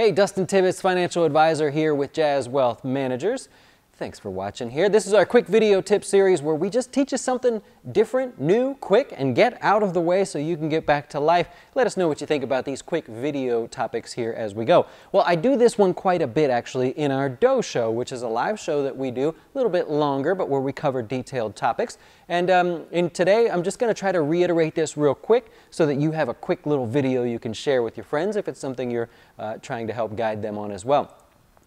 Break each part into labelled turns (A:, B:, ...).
A: Hey, Dustin Tibbetts, financial advisor here with Jazz Wealth Managers. Thanks for watching here. This is our quick video tip series where we just teach you something different, new, quick, and get out of the way so you can get back to life. Let us know what you think about these quick video topics here as we go. Well, I do this one quite a bit actually in our Dough Show, which is a live show that we do, a little bit longer, but where we cover detailed topics. And today, I'm just going to try to reiterate this real quick so that you have a quick little video you can share with your friends if it's something you're trying to help guide them on as well.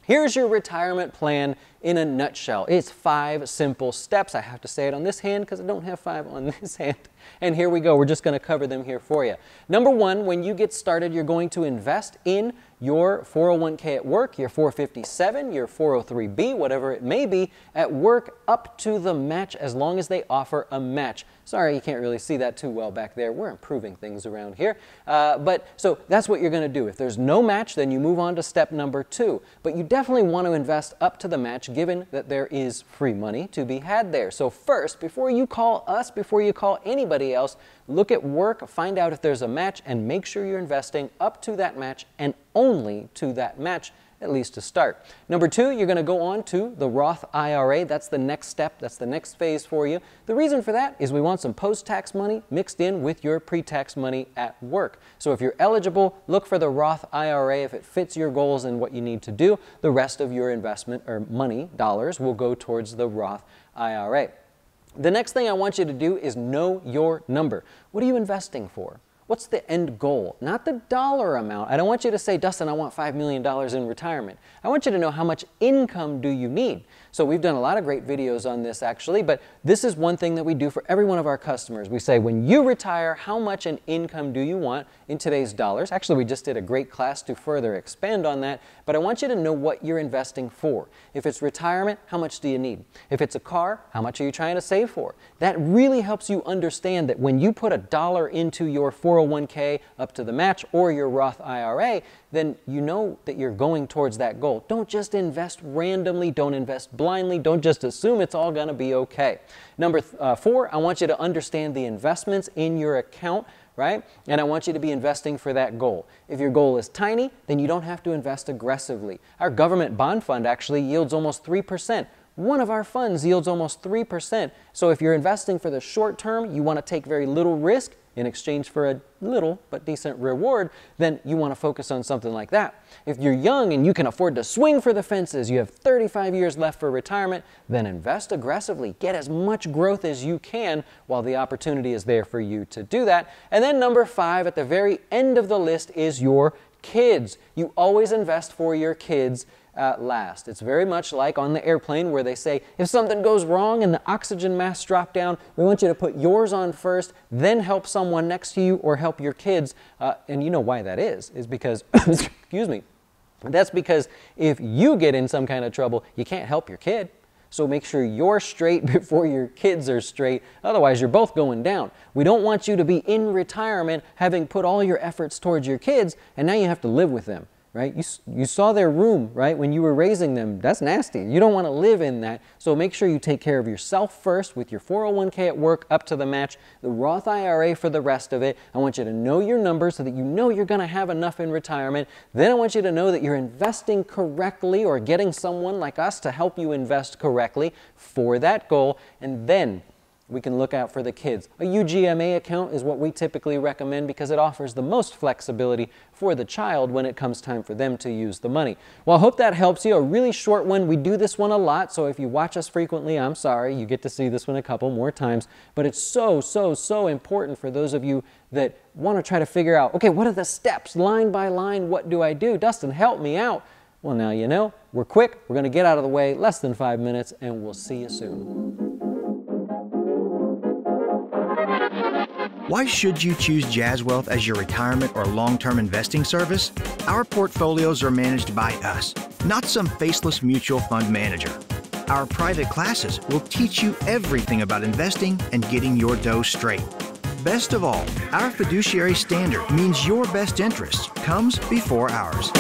A: Here's your retirement plan in a nutshell. It's 5 simple steps. I have to say it on this hand because I don't have 5 on this hand. And here we go. We're just going to cover them here for you. Number 1, when you get started, you're going to invest in your 401k at work, your 457, your 403b, whatever it may be, at work up to the match as long as they offer a match. Sorry, you can't really see that too well back there. We're improving things around here. So that's what you're going to do. If there's no match, then you move on to step number 2. But you definitely want to invest up to the match given that there is free money to be had there. So first, before you call us, before you call anybody else, look at work, find out if there's a match, and make sure you're investing up to that match and only to that match, at least to start. Number 2, you're going to go on to the Roth IRA. That's the next step. That's the next phase for you. The reason for that is we want some post-tax money mixed in with your pre-tax money at work. So if you're eligible, look for the Roth IRA. If it fits your goals and what you need to do, the rest of your investment or money, dollars, will go towards the Roth IRA. The next thing I want you to do is know your number. What are you investing for? What's the end goal? Not the dollar amount. I don't want you to say, Dustin, I want $5 million in retirement. I want you to know how much income do you need. So we've done a lot of great videos on this actually, but this is one thing that we do for every one of our customers. We say, when you retire, how much in income do you want in today's dollars? Actually, we just did a great class to further expand on that, but I want you to know what you're investing for. If it's retirement, how much do you need? If it's a car, how much are you trying to save for? That really helps you understand that when you put $1 into your 401k up to the match or your Roth IRA, then you know that you're going towards that goal. Don't just invest randomly, don't invest blindly, don't just assume it's all going to be okay. Number 4, I want you to understand the investments in your account, right? And I want you to be investing for that goal. If your goal is tiny, then you don't have to invest aggressively. Our government bond fund actually yields almost 3%. One of our funds yields almost 3%. So if you're investing for the short term, you want to take very little risk in exchange for a little but decent reward, then you want to focus on something like that. If you're young and you can afford to swing for the fences, you have 35 years left for retirement, then invest aggressively. Get as much growth as you can while the opportunity is there for you to do that. And then number 5, at the very end of the list, is your kids. You always invest for your kids last. It's very much like on the airplane where they say, if something goes wrong and the oxygen masks drop down, we want you to put yours on first, then help someone next to you or help your kids. And you know why that is because, excuse me, that's because if you get in some kind of trouble, you can't help your kid. So make sure you're straight before your kids are straight. Otherwise, you're both going down. We don't want you to be in retirement having put all your efforts towards your kids, and now you have to live with them. Right? You saw their room, right, when you were raising them. That's nasty. You don't want to live in that. So make sure you take care of yourself first with your 401k at work up to the match, the Roth IRA for the rest of it. I want you to know your numbers so that you know you're going to have enough in retirement. Then I want you to know that you're investing correctly or getting someone like us to help you invest correctly for that goal. And then we can look out for the kids. A UGMA account is what we typically recommend because it offers the most flexibility for the child when it comes time for them to use the money. Well, I hope that helps you. A really short one. We do this one a lot, so if you watch us frequently, I'm sorry, you get to see this one a couple more times. But it's so important for those of you that want to try to figure out, okay, what are the steps, line by line, what do I do? Dustin, help me out. Well, now you know. We're quick. We're going to get out of the way, less than 5 minutes, and we'll see you soon.
B: Why should you choose Jazz Wealth as your retirement or long-term investing service? Our portfolios are managed by us, not some faceless mutual fund manager. Our private classes will teach you everything about investing and getting your dough straight. Best of all, our fiduciary standard means your best interest comes before ours.